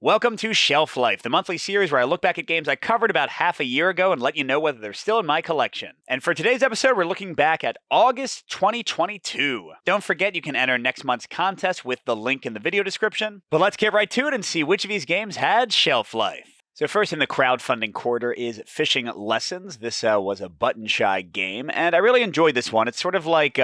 Welcome to Shelf Life, the monthly series where I look back at games I covered about half a year ago and let you know whether they're still in my collection. And for today's episode, we're looking back at August 2022. Don't forget you can enter next month's contest with the link in the video description. But let's get right to it and see which of these games had shelf life. So first in the crowdfunding quarter is Fishing Lessons. This was a button-shy game, and I really enjoyed this one. It's sort of like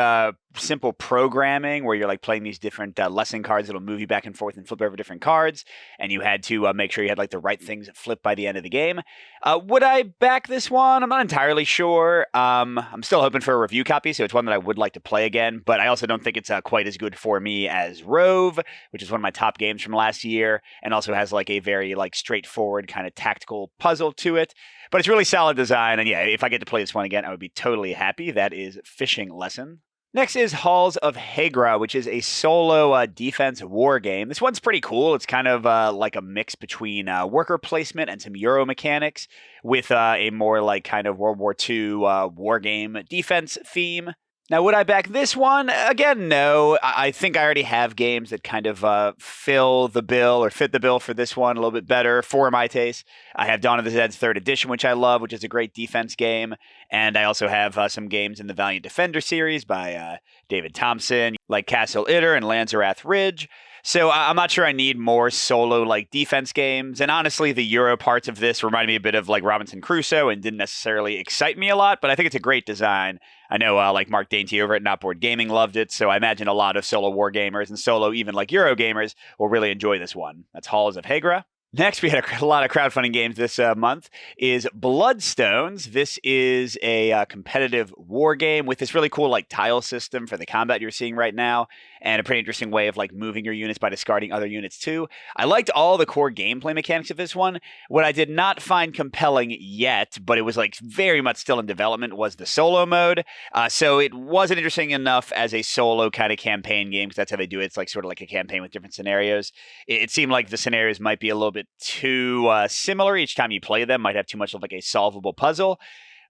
simple programming where you're like playing these different lesson cards that'll move you back and forth and flip over different cards, and you had to make sure you had like the right things flipped by the end of the game. Would I back this one? I'm not entirely sure. I'm still hoping for a review copy, so it's one that I would like to play again, but I also don't think it's quite as good for me as Rove, which is one of my top games from last year, and also has like a very like straightforward kind of tactical puzzle to it. But it's really solid design, and yeah, if I get to play this one again, I would be totally happy. That is Fishing Lesson. Next is Halls of Hegra, which is a solo defense war game. This one's pretty cool. It's kind of like a mix between worker placement and some Euro mechanics with a more like kind of World War II war game defense theme. Now, would I back this one? Again, no. I think I already have games that kind of fill the bill or fit the bill for this one a little bit better for my taste. I have Dawn of the Dead's 3rd edition, which I love, which is a great defense game. And I also have some games in the Valiant Defender series by David Thompson, like Castle Itter and Lanzerath Ridge. So I'm not sure I need more solo like defense games. And honestly, the Euro parts of this remind me a bit of like Robinson Crusoe and didn't necessarily excite me a lot, but I think it's a great design. I know like Mark Dainty over at Not Board Gaming loved it, so I imagine a lot of solo war gamers and solo even like Euro gamers will really enjoy this one. That's Halls of Hegra. Next, we had a lot of crowdfunding games this month, is Bloodstones. This is a competitive war game with this really cool like tile system for the combat you're seeing right now, and a pretty interesting way of like moving your units by discarding other units too. I liked all the core gameplay mechanics of this one. What I did not find compelling yet, but it was like very much still in development, was the solo mode. So it wasn't interesting enough as a solo kind of campaign game, because that's how they do it. It's like sort of like a campaign with different scenarios. It seemed like the scenarios might be a little bit too similar each time you play them, might have too much of like a solvable puzzle.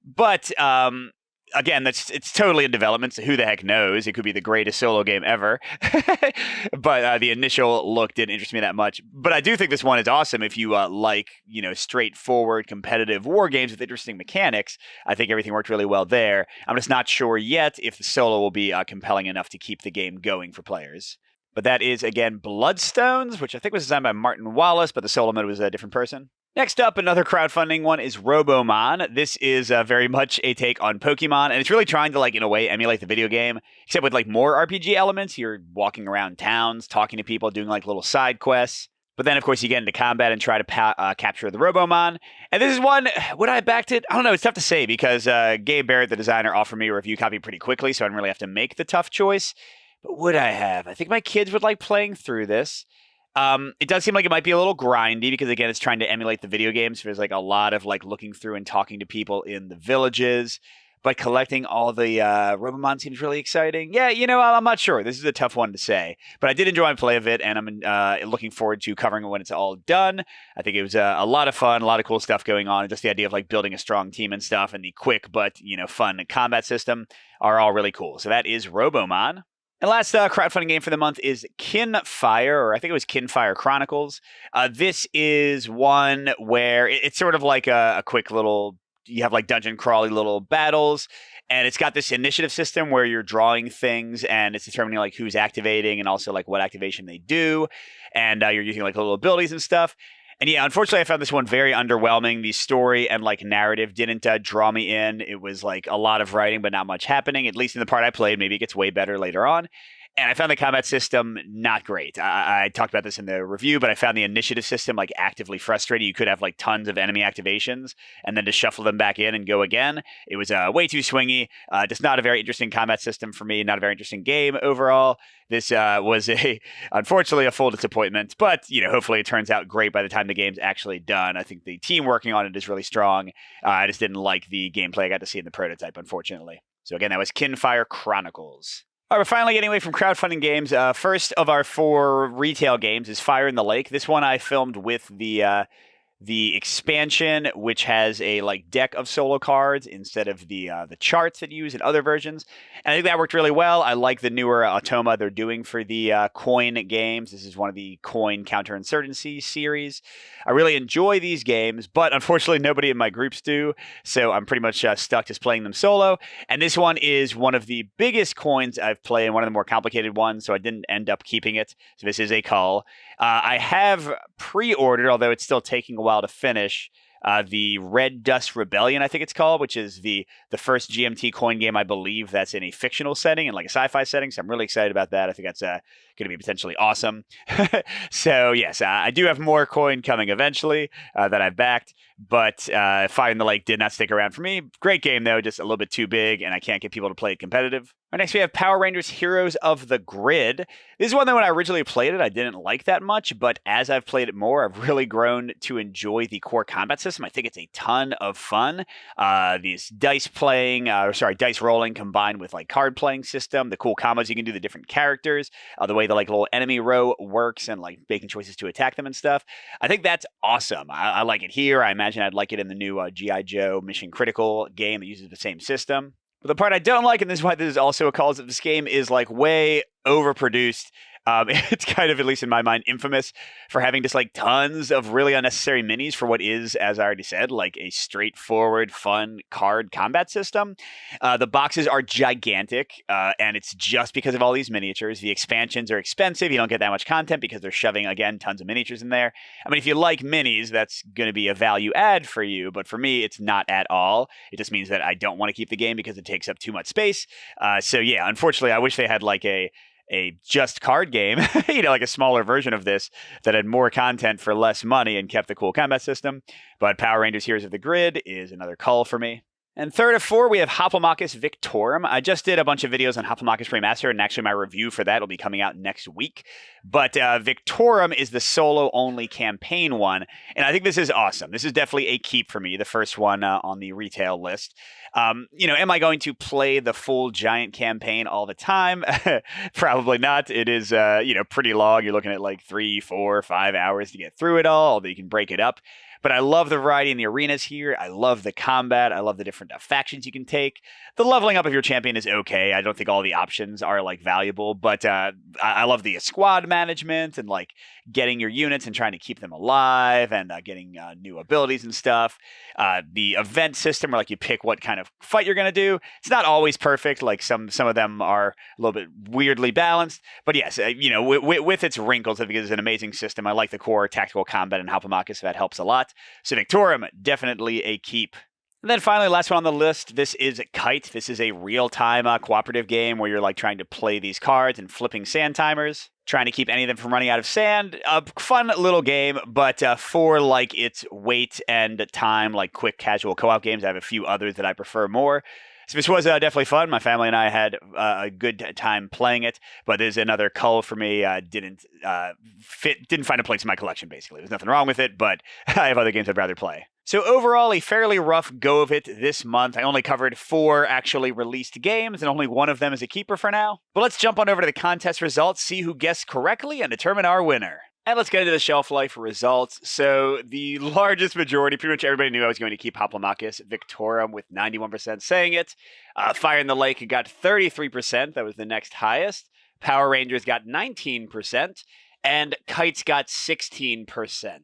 But again, it's totally in development, so who the heck knows? It could be the greatest solo game ever. But the initial look didn't interest me that much. But I do think this one is awesome if you like, straightforward competitive war games with interesting mechanics. I think everything worked really well there. I'm just not sure yet if the solo will be compelling enough to keep the game going for players. But that is, again, Bloodstones, which I think was designed by Martin Wallace, but the solo mode was a different person. Next up, another crowdfunding one is Robomon. This is very much a take on Pokemon, and it's really trying to, like, in a way, emulate the video game, except with, like, more RPG elements. You're walking around towns, talking to people, doing, like, little side quests. But then, of course, you get into combat and try to capture the Robomon. And this is one, would I have backed it? I don't know. It's tough to say because Gabe Barrett, the designer, offered me a review copy pretty quickly, so I didn't really have to make the tough choice. But would I have? I think my kids would like playing through this. It does seem like it might be a little grindy because, again, it's trying to emulate the video games. There's like a lot of like looking through and talking to people in the villages. But collecting all the Robomon seems really exciting. Yeah, I'm not sure. This is a tough one to say. But I did enjoy my play of it, and I'm looking forward to covering it when it's all done. I think it was a lot of fun, a lot of cool stuff going on. And just the idea of like building a strong team and stuff, and the quick but fun combat system are all really cool. So that is Robomon. And last crowdfunding game for the month is Kinfire, or I think it was Kinfire Chronicles. This is one where it's sort of like a quick little, you have like dungeon crawly little battles, and it's got this initiative system where you're drawing things, and it's determining like who's activating and also like what activation they do, and you're using like little abilities and stuff. And yeah, unfortunately, I found this one very underwhelming. The story and like narrative didn't draw me in. It was like a lot of writing, but not much happening, at least in the part I played. Maybe it gets way better later on. And I found the combat system not great. I talked about this in the review, but I found the initiative system like actively frustrating. You could have like tons of enemy activations and then just shuffle them back in and go again. It was way too swingy. Just not a very interesting combat system for me. Not a very interesting game overall. This was unfortunately a full disappointment, but hopefully it turns out great by the time the game's actually done. I think the team working on it is really strong. I just didn't like the gameplay I got to see in the prototype, unfortunately. So again, that was Kinfire Chronicles. All right, we're finally getting away from crowdfunding games. First of our 4 retail games is Fire in the Lake. This one I filmed with the the expansion, which has a like deck of solo cards instead of the charts that you use in other versions. And I think that worked really well. I like the newer automa they're doing for the coin games. This is one of the coin counterinsurgency series. I really enjoy these games, but unfortunately nobody in my groups do. So I'm pretty much stuck just playing them solo. And this one is one of the biggest coins I've played, and one of the more complicated ones, so I didn't end up keeping it. So this is a cull. I have pre-ordered, although it's still taking a while to finish, the Red Dust Rebellion, I think it's called, which is the first GMT coin game, I believe, that's in a fictional setting and like a sci-fi setting. So I'm really excited about that. I think that's going to be potentially awesome. So yes, I do have more coin coming eventually that I've backed. But Fire in the Lake did not stick around for me. Great game, though, just a little bit too big, and I can't get people to play it competitive. All right, next we have Power Rangers Heroes of the Grid. This is one that when I originally played it, I didn't like that much, but as I've played it more, I've really grown to enjoy the core combat system. I think it's a ton of fun. These dice rolling combined with like card playing system, the cool combos you can do, the different characters, the way the like little enemy row works and like making choices to attack them and stuff. I think that's awesome. I like it here. I imagine I'd like it in the new G.I. Joe Mission Critical game that uses the same system. But the part I don't like, and this is why this is also a call, is that this game is like way overproduced. It's kind of, at least in my mind, infamous for having just like tons of really unnecessary minis for what is, as I already said, like a straightforward, fun card combat system. The boxes are gigantic, and it's just because of all these miniatures. The expansions are expensive. You don't get that much content because they're shoving, again, tons of miniatures in there. I mean, if you like minis, that's going to be a value add for you, but for me, it's not at all. It just means that I don't want to keep the game because it takes up too much space. So yeah, unfortunately, I wish they had like a just card game, like a smaller version of this that had more content for less money and kept the cool combat system. But Power Rangers Heroes of the Grid is another cull for me. And third of four, we have Hoplomachus Victorum. I just did a bunch of videos on Hoplomachus Remastered, and actually my review for that will be coming out next week. But Victorum is the solo-only campaign one, and I think this is awesome. This is definitely a keep for me, the first one on the retail list. Am I going to play the full giant campaign all the time? Probably not. It is, pretty long. You're looking at like 3, 4, 5 hours to get through it all, although you can break it up. But I love the variety in the arenas here. I love the combat. I love the different factions you can take. The leveling up of your champion is okay. I don't think all the options are like valuable, but I love the squad management and like getting your units and trying to keep them alive and getting new abilities and stuff. The event system, where like you pick what kind of fight you're going to do. It's not always perfect. Like some of them are a little bit weirdly balanced. But yes, with its wrinkles, I think it's an amazing system. I like the core tactical combat in Hoplomachus, so that helps a lot. So Victorum, definitely a keep. And then finally, last one on the list, this is Kite. This is a real-time cooperative game where you're like trying to play these cards and flipping sand timers, trying to keep any of them from running out of sand. A fun little game, but for like its weight and time, like quick casual co-op games, I have a few others that I prefer more. So this was definitely fun. My family and I had a good time playing it, but there's another cull for me. Didn't find a place in my collection, basically. There's nothing wrong with it, but I have other games I'd rather play. So overall, a fairly rough go of it this month. I only covered 4 actually released games, and only one of them is a keeper for now. But let's jump on over to the contest results, see who guessed correctly, and determine our winner. And let's get into the shelf life results. So the largest majority, pretty much everybody knew I was going to keep Hoplomachus Victorum with 91% saying it. Fire in the Lake got 33%. That was the next highest. Power Rangers got 19%. And Kites got 16%.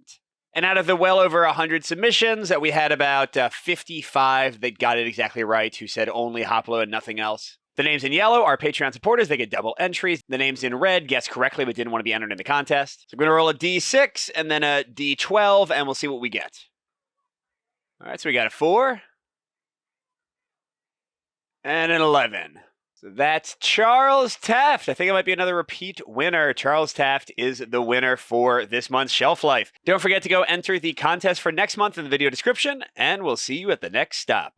And out of the well over 100 submissions, we had about 55 that got it exactly right, who said only Hoplo and nothing else. The names in yellow are Patreon supporters. They get double entries. The names in red guessed correctly but didn't want to be entered in the contest. So I'm going to roll a D6 and then a D12, and we'll see what we get. All right, so we got a 4 and an 11. So that's Charles Taft. I think it might be another repeat winner. Charles Taft is the winner for this month's Shelf Life. Don't forget to go enter the contest for next month in the video description, and we'll see you at the next stop.